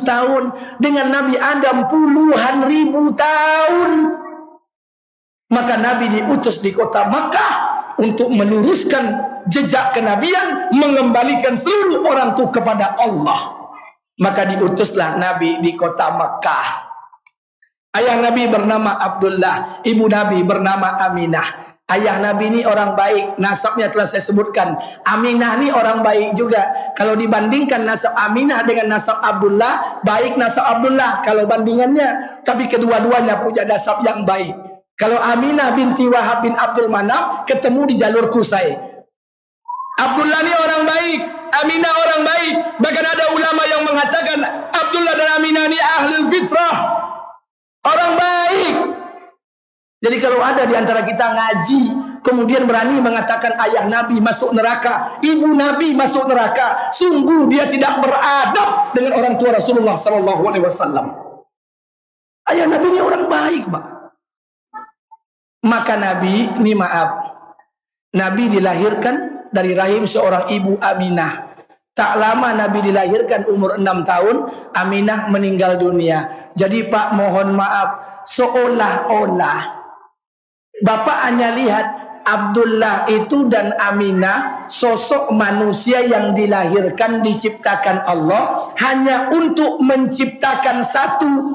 tahun, dengan Nabi Adam puluhan ribu tahun. Maka Nabi diutus di kota Makkah untuk meluruskan jejak kenabian, mengembalikan seluruh orang itu kepada Allah. Maka diutuslah Nabi di kota Makkah. Ayah Nabi bernama Abdullah, ibu Nabi bernama Aminah. Ayah Nabi ini orang baik, nasabnya telah saya sebutkan. Aminah ini orang baik juga. Kalau dibandingkan nasab Aminah dengan nasab Abdullah, baik nasab Abdullah kalau bandingannya. Tapi kedua-duanya punya nasab yang baik. Kalau Aminah binti Wahab bin Abdul Manaf ketemu di jalur Qusay. Abdullah ini orang baik, Aminah orang baik. Bahkan ada ulama yang mengatakan Abdullah dan Aminah ini ahlul fitrah, orang baik. Jadi kalau ada di antara kita ngaji, kemudian berani mengatakan ayah Nabi masuk neraka, ibu Nabi masuk neraka, sungguh dia tidak beradab dengan orang tua Rasulullah SAW. Ayah Nabi ini orang baik, Pak. Maka Nabi, ini maaf, Nabi dilahirkan dari rahim seorang ibu Aminah. Tak lama Nabi dilahirkan umur 6 tahun, Aminah meninggal dunia. Jadi Pak mohon maaf, seolah-olah Bapak hanya lihat Abdullah itu dan Aminah sosok manusia yang dilahirkan, diciptakan Allah hanya untuk menciptakan satu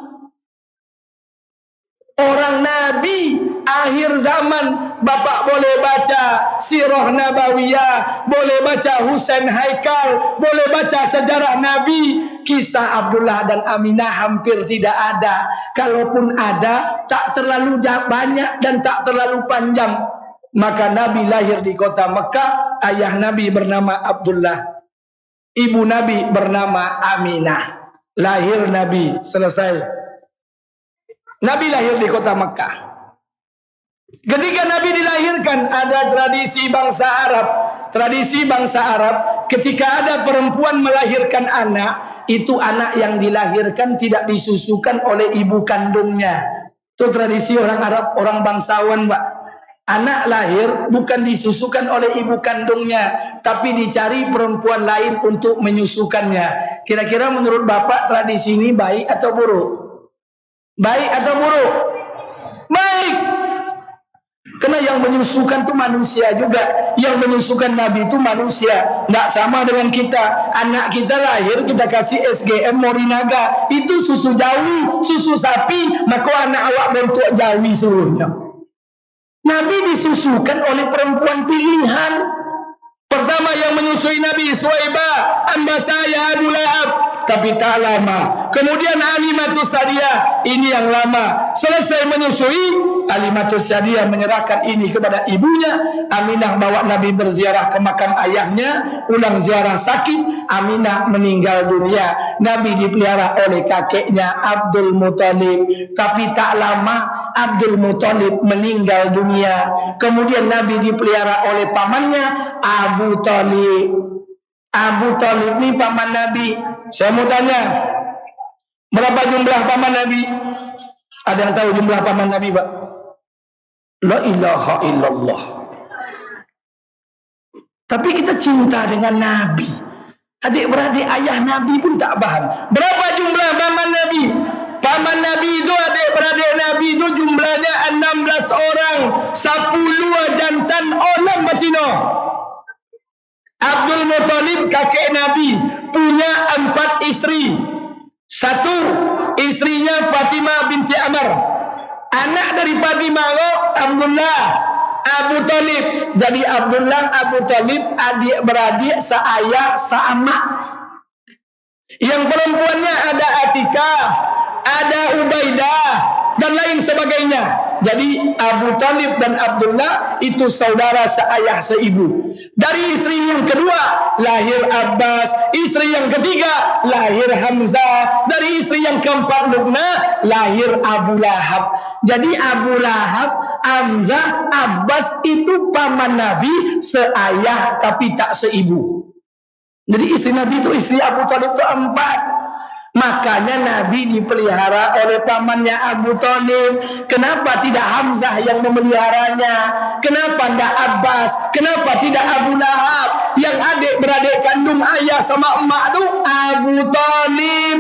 orang Nabi akhir zaman. Bapak boleh baca Sirah Nabawiyah, boleh baca Husain Haikal, boleh baca sejarah Nabi. Kisah Abdullah dan Aminah hampir tidak ada. Kalaupun ada, tak terlalu banyak dan tak terlalu panjang. Maka Nabi lahir di kota Mekah. Ayah Nabi bernama Abdullah, ibu Nabi bernama Aminah. Lahir Nabi, selesai. Nabi lahir di kota Mekah. Ketika Nabi dilahirkan, ada tradisi bangsa Arab. Tradisi bangsa Arab, ketika ada perempuan melahirkan anak, itu anak yang dilahirkan tidak disusukan oleh ibu kandungnya. Itu tradisi orang Arab, orang bangsawan, Pak. Anak lahir bukan disusukan oleh ibu kandungnya, tapi dicari perempuan lain untuk menyusukannya. Kira-kira menurut Bapak tradisi ini baik atau buruk? Baik atau buruk? Baik. Karena yang menyusukan itu manusia juga. Yang menyusukan Nabi itu manusia. Tidak sama dengan kita. Anak kita lahir, kita kasih SGM Morinaga. Itu susu jawi, susu sapi. Maka anak awak bentuk jawi seluruhnya. Nabi disusukan oleh perempuan pilihan. Pertama yang menyusui Nabi, Suwaibah, amba saya Abu Lahab. Tapi tak lama. Kemudian Alimatus Sadiah, ini yang lama. Selesai menyusui, Alimatus Sadiah menyerahkan ini kepada ibunya. Aminah bawa Nabi berziarah ke makam ayahnya, ulang ziarah sakit. Aminah meninggal dunia. Nabi dipelihara oleh kakeknya Abdul Muthalib. Tapi tak lama Abdul Muthalib meninggal dunia. Kemudian Nabi dipelihara oleh pamannya Abu Thalib. Abu Thalib ini paman Nabi. Saya mau tanya, berapa jumlah paman Nabi? Ada yang tahu jumlah paman Nabi, Pak? La ilaha illallah. Tapi kita cinta dengan Nabi. Adik-beradik ayah Nabi pun tak paham. Berapa jumlah paman Nabi? Paman Nabi itu, adik-beradik Nabi itu jumlahnya 16 orang. 10 jantan, 6 betina. Abdul Muthalib kakek Nabi punya 4 istri. 1 istrinya Fatimah binti Amr. Anak dari Fatimah Abdullah, Abu Thalib. Jadi Abdullah, Abu Thalib adik-beradik seayah sama. Yang perempuannya ada Atikah, ada Ubaidah dan lain sebagainya. Jadi Abu Thalib dan Abdullah itu saudara seayah seibu. Dari istri yang kedua lahir Abbas, istri yang ketiga lahir Hamzah, dari istri yang keempat Lubna lahir Abu Lahab. Jadi Abu Lahab, Hamzah, Abbas itu paman Nabi seayah tapi tak seibu. Jadi istri Nabi itu, istri Abu Thalib itu 4. Makanya Nabi dipelihara oleh pamannya Abu Thalib. Kenapa tidak Hamzah yang memeliharanya? Kenapa tidak Abbas? Kenapa tidak Abu Lahab? Yang adik-beradik kandung ayah sama emak itu Abu Thalib.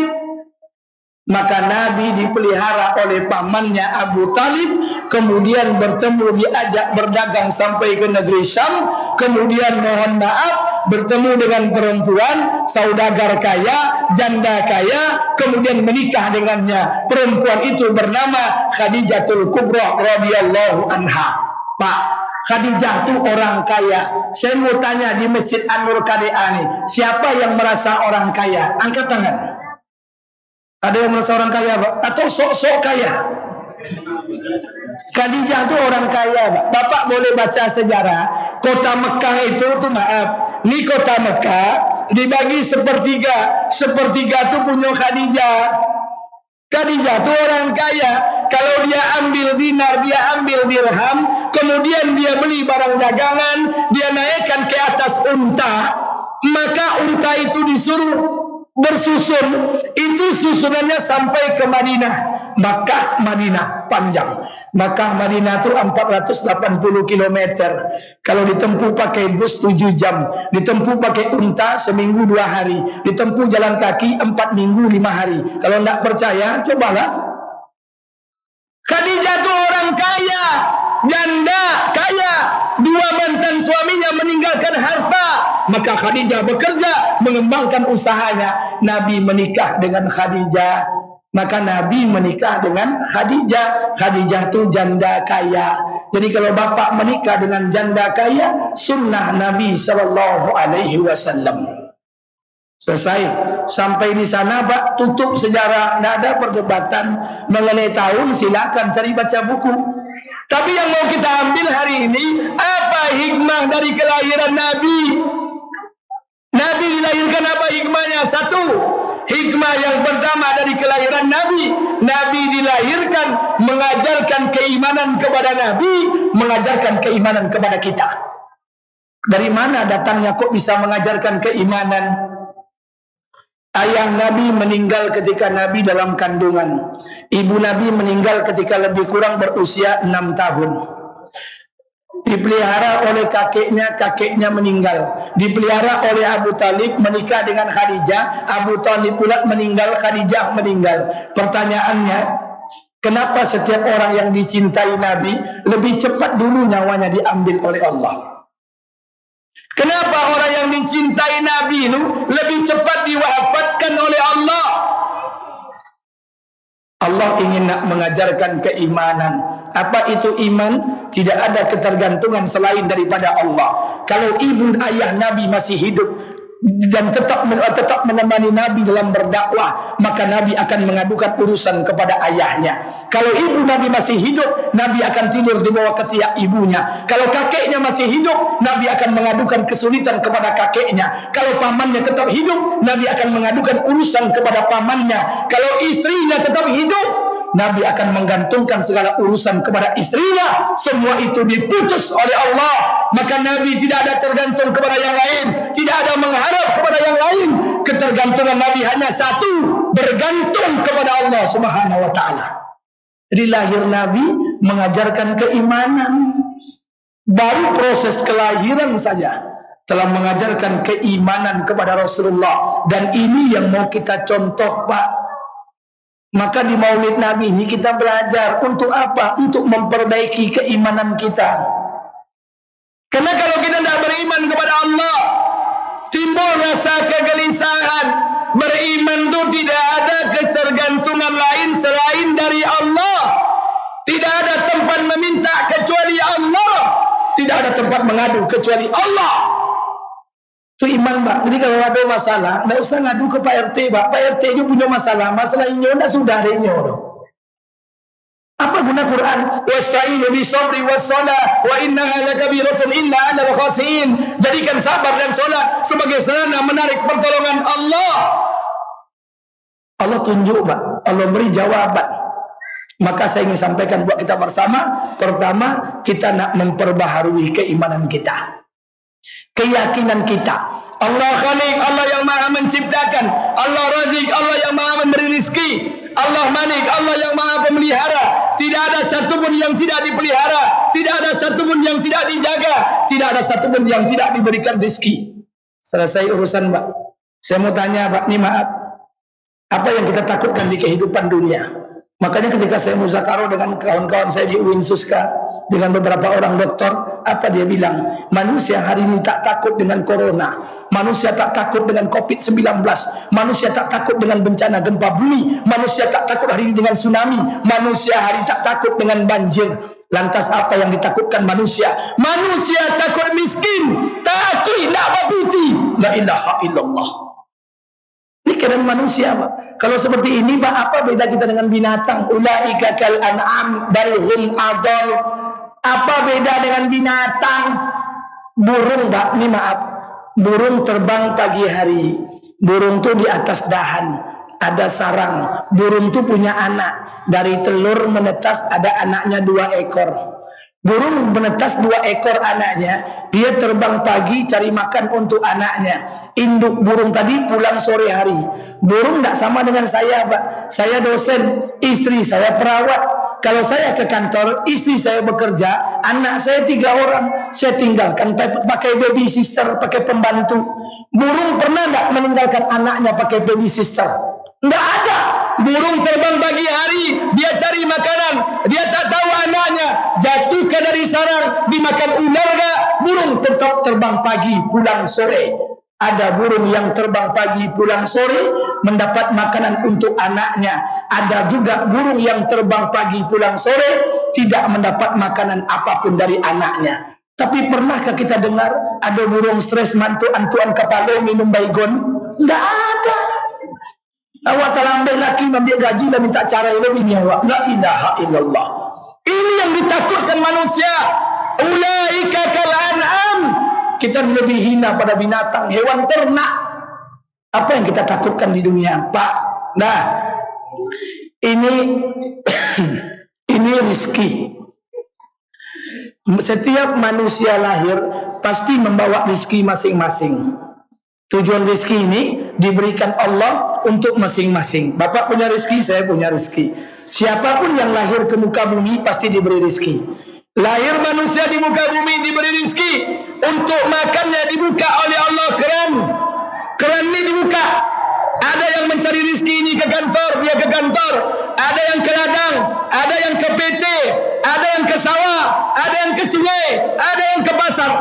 Maka Nabi dipelihara oleh pamannya Abu Talib, kemudian bertemu, diajak berdagang sampai ke negeri Syam, kemudian mohon maaf bertemu dengan perempuan saudagar kaya, janda kaya, kemudian menikah dengannya. Perempuan itu bernama Khadijatul Kubra radhiyallahu anha. Pak, Khadijah itu orang kaya. Saya mau tanya di Masjid An-Nur KDA nih, siapa yang merasa orang kaya? Angkat tangan. Ada yang merasa orang kaya, Pak? Atau sok-sok kaya? Khadijah itu orang kaya, Pak. Bapak boleh baca sejarah. Kota Mekah itu tuh maaf. Ini kota Mekah dibagi sepertiga. Sepertiga itu punya Khadijah. Khadijah itu orang kaya. Kalau dia ambil dinar, dia ambil dirham, kemudian dia beli barang dagangan, dia naikkan ke atas unta, maka unta itu disuruh bersusun. Itu susunannya sampai ke Madinah. Makkah Madinah panjang. Makkah Madinah itu 480 km. Kalau ditempuh pakai bus 7 jam, ditempuh pakai unta seminggu 2 hari, ditempuh jalan kaki 4 minggu 5 hari. Kalau tidak percaya, cobalah. Khadijah itu orang kaya, janda kaya, 2 mantan suaminya meninggalkan harta. Maka Khadijah bekerja mengembangkan usahanya. Nabi menikah dengan Khadijah. Maka Nabi menikah dengan Khadijah. Khadijah itu janda kaya. Jadi kalau bapak menikah dengan janda kaya, sunnah Nabi SAW. Selesai. Sampai di sana, Pak, tutup sejarah. Tidak ada perdebatan mengenai tahun. Silakan cari baca buku. Tapi yang mau kita ambil hari ini, apa hikmah dari kelahiran Nabi? Nabi dilahirkan, apa hikmahnya? 1, hikmah yang pertama dari kelahiran Nabi, Nabi dilahirkan mengajarkan keimanan kepada Nabi, mengajarkan keimanan kepada kita. Dari mana datangnya kok bisa mengajarkan keimanan? Ayah Nabi meninggal ketika Nabi dalam kandungan. Ibu Nabi meninggal ketika lebih kurang berusia 6 tahun. Dipelihara oleh kakeknya meninggal. Dipelihara oleh Abu Talib, menikah dengan Khadijah. Abu Talib pula meninggal, Khadijah meninggal. Pertanyaannya, kenapa setiap orang yang dicintai Nabi lebih cepat dulu nyawanya diambil oleh Allah? Kenapa orang yang dicintai Nabi itu lebih cepat diwafatkan oleh Allah? Allah ingin nak mengajarkan keimanan. Apa itu iman? Tidak ada ketergantungan selain daripada Allah. Kalau ibu ayah Nabi masih hidup dan tetap menemani Nabi dalam berdakwah, maka Nabi akan mengadukan urusan kepada ayahnya. Kalau ibu Nabi masih hidup, Nabi akan tidur di bawah ketiak ibunya. Kalau kakeknya masih hidup, Nabi akan mengadukan kesulitan kepada kakeknya. Kalau pamannya tetap hidup, Nabi akan mengadukan urusan kepada pamannya. Kalau istrinya tetap hidup, Nabi akan menggantungkan segala urusan kepada istrinya. Semua itu diputus oleh Allah. Maka Nabi tidak ada tergantung kepada yang lain, tidak ada mengharap kepada yang lain. Ketergantungan Nabi hanya 1, bergantung kepada Allah Subhanahu wa ta'ala. Jadi lahir Nabi mengajarkan keimanan. Baru proses kelahiran saja telah mengajarkan keimanan kepada Rasulullah. Dan ini yang mau kita contoh, Pak. Maka di Maulid Nabi ini kita belajar untuk apa? Untuk memperbaiki keimanan kita. Karena kalau kita tidak beriman kepada Allah, timbul rasa kegelisahan. Beriman itu tidak ada ketergantungan lain selain dari Allah. Tidak ada tempat meminta kecuali Allah. Tidak ada tempat mengadu kecuali Allah. Itu iman, Pak. Jadi kalau ada masalah, tidak usah ngadu ke Pak RT, Pak. Pak RT itu punya masalah. Masalah ini tidak sudah ada ini. Apa guna Quran? Wasta'inu bisabri wassalah wa innaha lakabiratun illa 'alal khashin. Jadikan sabar dan salat sebagai sarana menarik pertolongan Allah. Allah tunjuk, Pak. Allah beri jawaban. Maka saya ingin sampaikan buat kita bersama. Pertama, kita nak memperbaharui keimanan kita. Keyakinan kita. Allah Khaliq, Allah yang maha menciptakan. Allah Razik, Allah yang maha memberi rizki. Allah Malik, Allah yang maha pemelihara. Tidak ada satupun yang tidak dipelihara. Tidak ada satupun yang tidak dijaga. Tidak ada satupun yang tidak diberikan rizki. Selesai urusan, Pak. Saya mau tanya, Pak, ini maaf. Apa yang kita takutkan di kehidupan dunia? Makanya ketika saya muzakarah dengan kawan-kawan saya di UIN Suska, dengan beberapa orang doktor, apa dia bilang? Manusia hari ini tak takut dengan corona, manusia tak takut dengan COVID-19, manusia tak takut dengan bencana gempa bumi, manusia tak takut hari ini dengan tsunami, manusia hari ini tak takut dengan banjir. Lantas apa yang ditakutkan manusia? Manusia takut miskin, takut nak berputih. La ilaha illallah. Ini keadaan manusia, Pak. Kalau seperti ini, Pak, apa beda kita dengan binatang? Ulaika kal an'am bal hum adall. Apa beda dengan binatang? Burung, Pak, ini maaf. Burung terbang pagi hari. Burung tuh di atas dahan, ada sarang. Burung tuh punya anak. Dari telur menetas ada anaknya 2 ekor. Burung menetas 2 ekor anaknya, dia terbang pagi cari makan untuk anaknya. Induk burung tadi pulang sore hari. Burung tidak sama dengan saya, Pak. Saya dosen, istri saya perawat. Kalau saya ke kantor, istri saya bekerja, anak saya 3 orang, saya tinggalkan pakai baby sister, pakai pembantu. Burung pernah tidak meninggalkan anaknya pakai baby sister? Tidak ada. Burung terbang pagi hari, dia cari makanan, dia tak tahu anaknya jatuh ke dari sarang dimakan ular gak? Burung tetap terbang pagi pulang sore. Ada burung yang terbang pagi pulang sore mendapat makanan untuk anaknya. Ada juga burung yang terbang pagi pulang sore tidak mendapat makanan apapun dari anaknya. Tapi pernahkah kita dengar ada burung stres mantu-antuan kepala minum baygon? Tidak ada. Awak terlambat laki ambil gaji lah minta cara lebih ni awak. La ilaha illallah. Ini yang ditakutkan manusia. Ulaika kal an'am. Kita lebih hina pada binatang, hewan ternak. Apa yang kita takutkan di dunia, Pak? Nah, ini rezeki. Setiap manusia lahir pasti membawa rezeki masing-masing. Tujuan rezeki ini diberikan Allah untuk masing-masing. Bapak punya rezeki, saya punya rezeki. Siapapun yang lahir ke muka bumi pasti diberi rezeki. Lahir manusia di muka bumi diberi rezeki. Untuk makannya dibuka oleh Allah keran. Keran ini dibuka. Ada yang mencari rezeki ini ke kantor, dia ke kantor. Ada yang ke ladang, ada yang ke PT, ada yang ke sawah, ada yang ke sungai, ada yang ke pasar.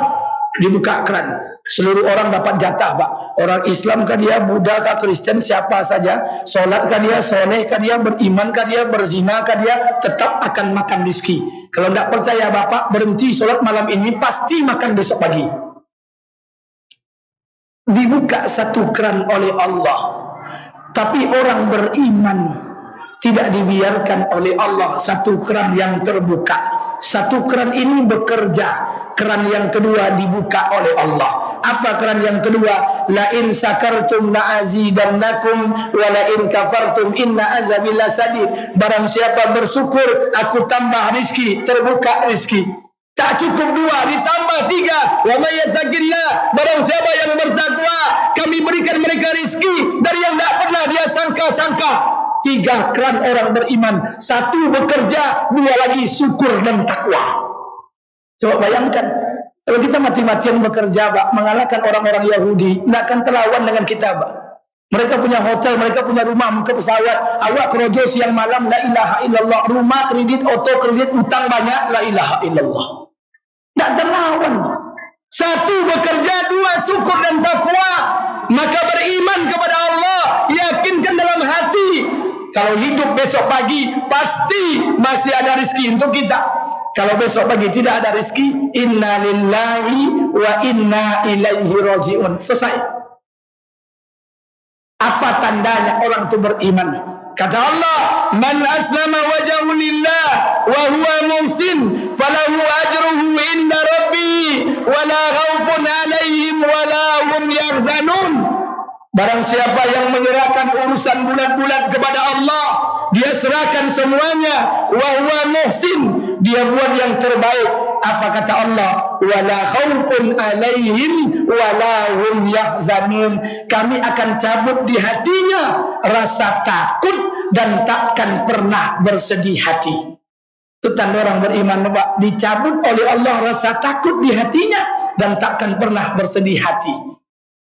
Dibuka keran, seluruh orang dapat jatah, Pak. Orang Islam kah dia, Buddha kah, Kristen, siapa saja, solat kah dia, soleh kah dia, beriman kah dia, berzina kah dia, tetap akan makan rezeki. Kalau tidak percaya Bapak, berhenti solat malam ini, pasti makan besok pagi. Dibuka satu keran oleh Allah, tapi orang beriman tidak dibiarkan oleh Allah satu keran yang terbuka. Satu keran ini bekerja. Keran yang kedua dibuka oleh Allah. Apa keran yang kedua? La in sakartum la azidannakum wa la in kafartum inna azabi lasadid. Barang siapa bersyukur, aku tambah rezeki, terbuka rezeki. Tak cukup 2, ditambah 3. Wa may yattaqillah, barang siapa yang bertakwa, kami berikan mereka rezeki dari yang tak pernah dia sangka-sangka. 3 keran orang beriman. 1 bekerja, 2 lagi syukur dan takwa. Coba bayangkan, kalau kita mati-matian bekerja, Pak, mengalahkan orang-orang Yahudi, tidak akan terlawan dengan kita, Pak. Mereka punya hotel, mereka punya rumah, muka pesawat. Awak kerojo siang malam, la ilaha illallah. Rumah kredit, auto kredit, utang banyak, la ilaha illallah. Tidak terlawan. 1 bekerja, 2 syukur dan takwa. Maka beriman kepada Allah, yakinkan dalam hati. Kalau hidup besok pagi, pasti masih ada rezeki untuk kita. Kalau besok pagi tidak ada rezeki, inna lillahi wa inna ilaihi raji'un. Selesai. Apa tandanya orang itu beriman? Kata Allah, man aslama wajhahu lillah wa huwa muhsin falahu ajruhu inda rabbi wa la khaufun alaihim wa la hum yahzanun. Barang siapa yang menyerahkan urusan bulat-bulat kepada Allah, dia serahkan semuanya, wa huwa muhsin, dia buat yang terbaik. Apa kata Allah? Wala khaufun alaihim wala hum yahzanun. Kami akan cabut di hatinya rasa takut dan takkan pernah bersedih hati. Itu tanda orang beriman, Pak. Dicabut oleh Allah rasa takut di hatinya dan takkan pernah bersedih hati.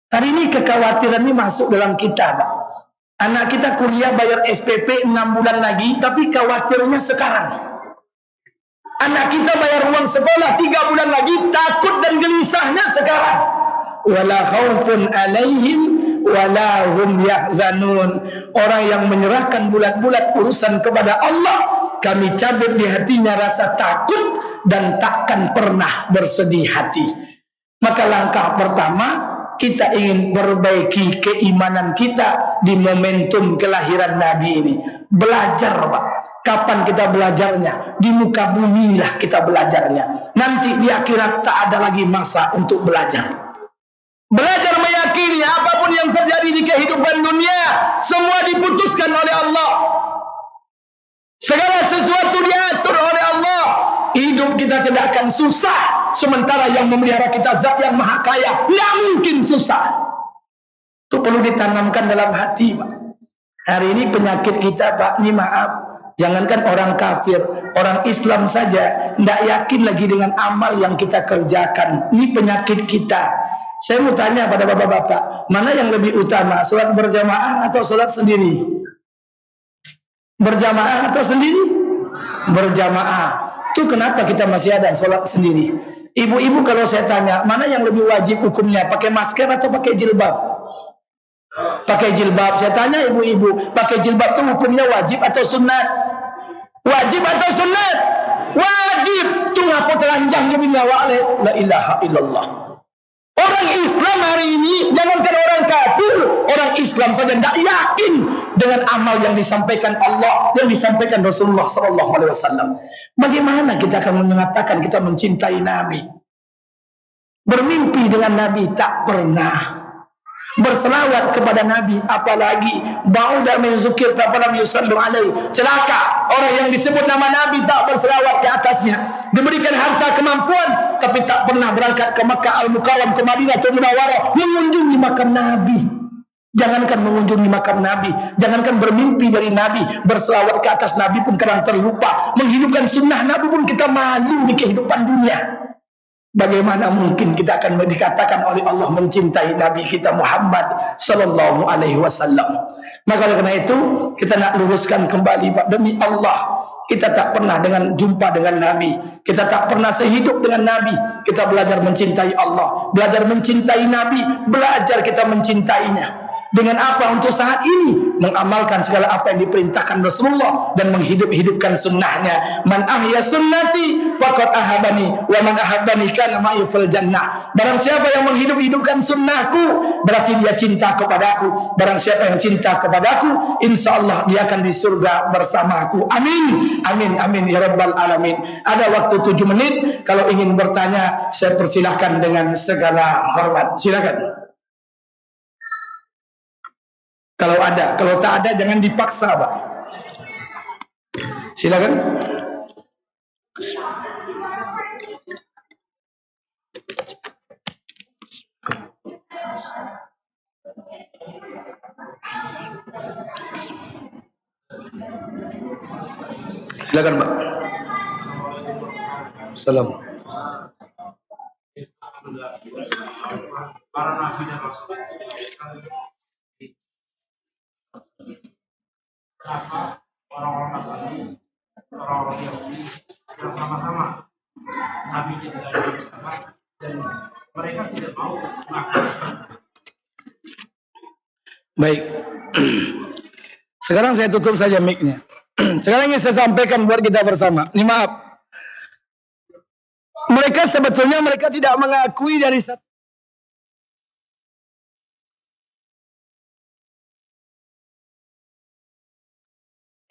Hari ini kekhawatiran ini masuk dalam kita, Pak. Anak kita kuliah bayar SPP 6 bulan lagi, tapi khawatirnya sekarang. Anak kita bayar uang sekolah 3 bulan lagi, takut dan gelisahnya sekarang. Wala khaufun alaihim wala hum yahzanun. Orang yang menyerahkan bulat-bulat urusan kepada Allah, kami cabut di hatinya rasa takut dan takkan pernah bersedih hati. Maka langkah pertama, kita ingin perbaiki keimanan kita di momentum kelahiran Nabi ini. Belajar, Pak. Kapan kita belajarnya? Di muka bumi lah kita belajarnya. Nanti di akhirat tak ada lagi masa untuk belajar. Belajar meyakini apapun yang terjadi di kehidupan dunia, semua diputuskan oleh Allah. Segala sesuatu diatur oleh Allah. Hidup kita tidak akan susah, sementara yang memelihara kita Zat yang Maha Kaya. Tidak mungkin susah. Itu perlu ditanamkan dalam hati, Pak. Hari ini penyakit kita, Pak, ini maaf, jangankan orang kafir, orang Islam saja tidak yakin lagi dengan amal yang kita kerjakan. Ini penyakit kita. Saya mau tanya pada bapak-bapak, mana yang lebih utama, sholat berjamaah atau sholat sendiri? Berjamaah atau sendiri? Berjamaah. Itu kenapa kita masih ada sholat sendiri? Ibu-ibu kalau saya tanya, mana yang lebih wajib hukumnya? Pakai masker atau pakai jilbab? Pakai jilbab. Saya tanya ibu-ibu, pakai jilbab itu hukumnya wajib atau sunat? Wajib atau sunat? Wajib. Itu ngapa telanjang ke bini awak le? La ilaha illallah. Orang Islam hari ini, jangankan orang kafir, orang Islam saja tidak yakin dengan amal yang disampaikan Allah, yang disampaikan Rasulullah SAW. Bagaimana kita akan mengatakan kita mencintai Nabi? Bermimpi dengan Nabi tak pernah. Berselawat kepada Nabi, apalagi ba'uda min zukir falam yusallu alaihi. Celaka orang yang disebut nama Nabi tak berselawat ke atasnya. Diberikan harta kemampuan tapi tak pernah berangkat ke Makkah Al-Mukarram, ke Madinah atau Munawwarah mengunjungi makam Nabi. Jangankan mengunjungi makam Nabi, jangankan bermimpi dari Nabi, berselawat ke atas Nabi pun kadang terlupa. Menghidupkan sunnah Nabi pun kita malu di kehidupan dunia. Bagaimana mungkin kita akan dikatakan oleh Allah mencintai Nabi kita Muhammad sallallahu alaihi wasallam? Maka karena itu kita nak luruskan kembali, Pak, demi Allah kita tak pernah jumpa dengan Nabi, kita tak pernah sehidup dengan Nabi. Kita belajar mencintai Allah, belajar mencintai Nabi, belajar kita mencintainya. Dengan apa? Untuk saat ini mengamalkan segala apa yang diperintahkan Rasulullah dan menghidup-hidupkan sunnahnya. Man ahya sunnati faqad ahabani wa man ahabbani kana ma'i fil jannah. Barang siapa yang menghidup-hidupkan sunnahku, berarti dia cinta kepadaku. Barang siapa yang cinta kepadaku, insyaallah dia akan di surga bersamaku. Amin. Amin amin ya rabbal alamin. Ada waktu 7 menit. Kalau ingin bertanya, saya persilahkan dengan segala hormat. Silakan. Kalau ada, kalau tak ada jangan dipaksa, Pak. Silakan. Silakan, Pak. Salam. Para nabi dan rasul. Kenapa orang-orang Nasrani, orang-orang Yahudi bersama-sama Nabi tidak ada bersama dan mereka tidak mau melakukan. Baik. Sekarang saya tutup saja mic-nya. Sekarang yang saya sampaikan buat kita bersama. Ini maaf. Mereka sebetulnya tidak mengakui dari satu.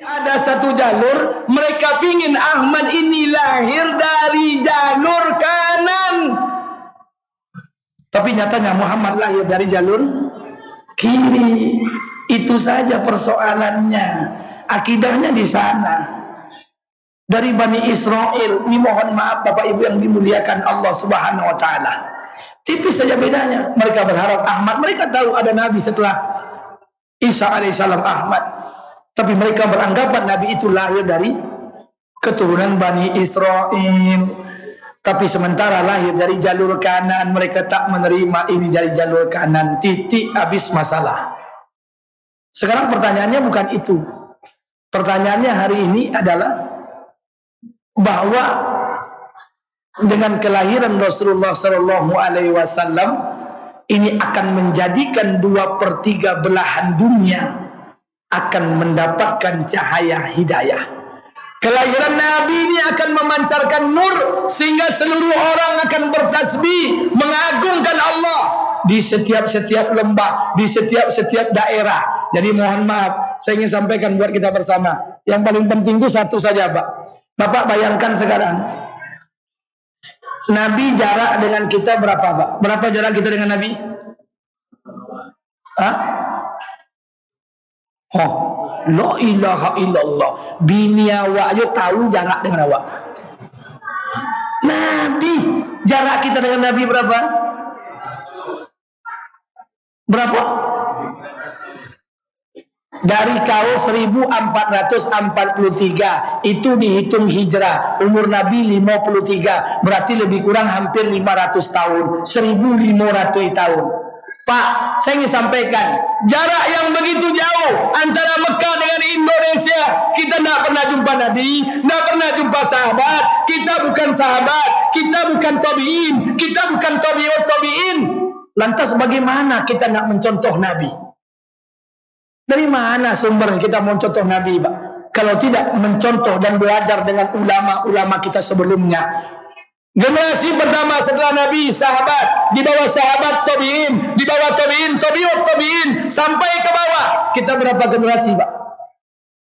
Ada satu jalur, mereka pingin Ahmad ini lahir dari jalur kanan. Tapi nyatanya Muhammad lahir dari jalur kiri. Itu saja persoalannya. Akidahnya di sana. Dari Bani Israel. Ini mohon maaf Bapak Ibu yang dimuliakan Allah Subhanahu wa taala. Tipis saja bedanya. Mereka berharap Ahmad, mereka tahu ada nabi setelah Isa alaihissalam Ahmad. Tapi mereka beranggapan Nabi itu lahir dari keturunan Bani Israel. Tapi sementara lahir dari jalur kanan, mereka tak menerima ini dari jalur kanan. Titik habis masalah. Sekarang pertanyaannya bukan itu. Pertanyaannya hari ini adalah bahwa dengan kelahiran Rasulullah Shallallahu Alaihi Wasallam ini akan menjadikan 2/3 belahan dunia akan mendapatkan cahaya hidayah. Kelahiran Nabi ini akan memancarkan nur sehingga seluruh orang akan bertasbih mengagungkan Allah di setiap lembah, di setiap daerah. Jadi mohon maaf, saya ingin sampaikan buat kita bersama. Yang paling penting itu satu saja, Pak. Bapak bayangkan sekarang, Nabi jarak dengan kita berapa, Pak? Berapa jarak kita dengan Nabi? Hah? Oh, la ilaha illallah. Bini awak aja tahu jarak dengan awak. Nabi, jarak kita dengan Nabi berapa? Berapa? Dari kau 1443 itu dihitung hijrah. Umur Nabi 53, berarti lebih kurang hampir 500 tahun, 1500 tahun. Pak, saya ingin sampaikan, jarak yang begitu jauh antara Mekah dengan Indonesia. Kita tidak pernah jumpa Nabi, tidak pernah jumpa sahabat. Kita bukan sahabat, kita bukan tabi'in, kita bukan tabi'ut tabi'in. Lantas bagaimana kita nak mencontoh Nabi? Dari mana sumber kita mau contoh Nabi, Pak? Kalau tidak mencontoh dan belajar dengan ulama-ulama kita sebelumnya. Generasi pertama setelah Nabi, sahabat, di bawah sahabat tabi'in, di bawah tabi'in, tabi'ut tabi'in, sampai ke bawah. Kita berapa generasi, Pak?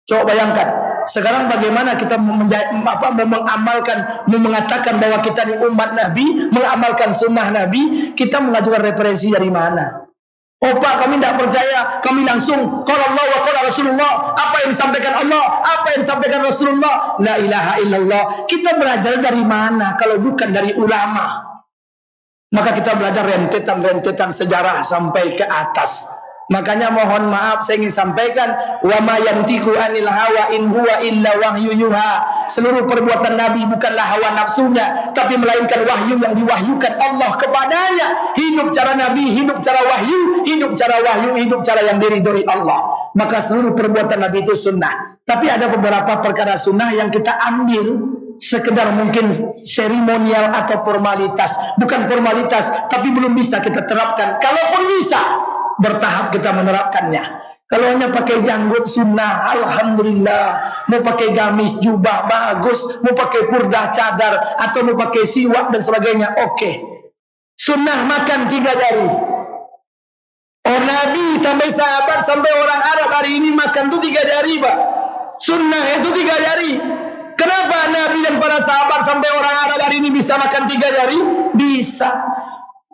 Coba bayangkan. Sekarang bagaimana kita mengamalkan, mengatakan bahwa kita ini umat Nabi, mengamalkan sunnah Nabi, kita mengajukan referensi dari mana? Oh Pak, kami tidak percaya, kami langsung qala Allah wa qala Rasulullah. Apa yang disampaikan Allah, apa yang disampaikan Rasulullah. La ilaha illallah. Kita belajar dari mana kalau bukan dari ulama? Maka kita belajar rentetan-rentetan sejarah sampai ke atas. Makanya mohon maaf, saya ingin sampaikan, wa ma yantiqu anil hawa in huwa illa wahyu yuha. Seluruh perbuatan Nabi bukanlah hawa nafsunya, tapi melainkan wahyu yang diwahyukan Allah kepadanya. Hidup cara Nabi, hidup cara wahyu, hidup cara wahyu, hidup cara yang diridhoi Allah. Maka seluruh perbuatan Nabi itu sunnah. Tapi ada beberapa perkara sunnah yang kita ambil sekedar mungkin seremonial atau formalitas. Bukan formalitas, tapi belum bisa kita terapkan. Kalaupun bisa, bertahap kita menerapkannya. Kalau hanya pakai janggut sunnah, alhamdulillah. Mau pakai gamis jubah bagus, mau pakai purdah cadar, atau mau pakai siwak dan sebagainya, oke. Sunnah makan 3 jari. Oh Nabi sampai sahabat sampai orang Arab hari ini makan tuh 3 jari, Pak. Sunnah itu 3 jari. Kenapa Nabi dan para sahabat sampai orang Arab hari ini bisa makan 3 jari? Bisa.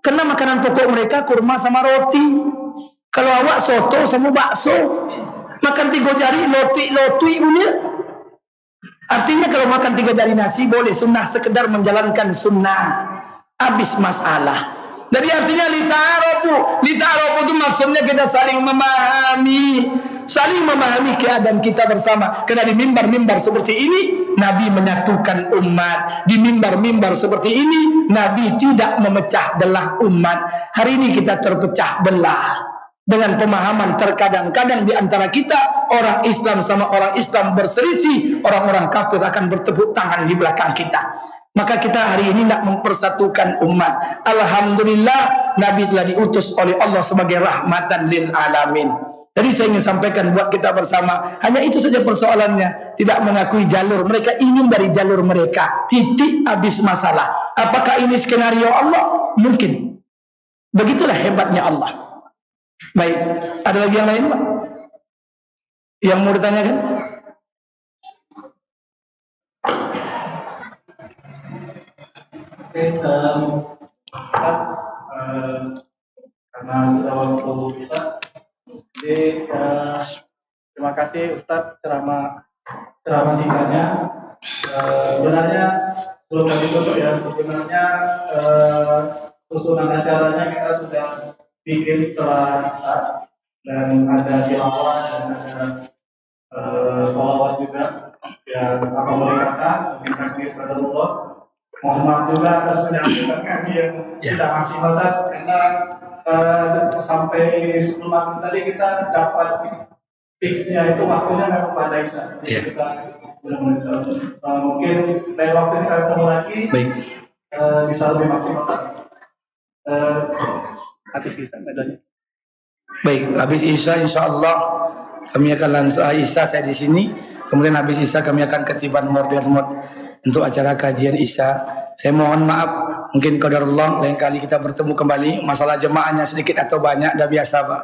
Karena makanan pokok mereka kurma sama roti. Kalau awak soto sama bakso, makan 3 jari loti punya. Artinya kalau makan 3 jari nasi boleh, sunnah, sekedar menjalankan sunnah. Habis masalah. Jadi artinya lita'arofu itu maksudnya kita saling memahami keadaan kita bersama. Karena di mimbar-mimbar seperti ini Nabi menyatukan umat. Di mimbar-mimbar seperti ini Nabi tidak memecah belah umat. Hari ini kita terpecah belah dengan pemahaman terkadang-kadang di antara kita orang Islam sama orang Islam berselisih, orang-orang kafir akan bertepuk tangan di belakang kita. Maka kita hari ini nak mempersatukan umat. Alhamdulillah Nabi telah diutus oleh Allah sebagai rahmatan lil alamin. Jadi saya ingin sampaikan buat kita bersama, hanya itu saja persoalannya. Tidak mengakui jalur, mereka ingin dari jalur mereka. Titik, habis masalah. Apakah ini skenario Allah? Mungkin. Begitulah hebatnya Allah. Baik, ada lagi yang lain, Pak? Yang mau ditanyakan? Oke, karena sudah waktu bisa, jadi terima kasih Ustadz ceramah singkatnya. Sebenarnya sebelum kami tutup ya, sebenarnya susunan acaranya kita sudah bikin setelah Isya dan ada tilawah dan ada sholawat juga yang akan berkata takbir kepada Allah. Mohon maaf juga atas penyampaian kami yang tidak maksimal karena sampai sebelum maghrib tadi kita dapat fixnya itu waktunya memang pada Isa. Iya. Kita benar-benar mungkin lain waktu kita ketemu lagi. Baik. Bisa lebih maksimal. Habis Isya nggak ada. Baik, habis Isya insya Allah kami akan langsung Isya saya di sini. Kemudian habis Isya kami akan ke Tiban Modern untuk acara kajian Isya. Saya mohon maaf, mungkin qadarullah lain kali kita bertemu kembali. Masalah jemaahnya sedikit atau banyak, dah biasa Pak.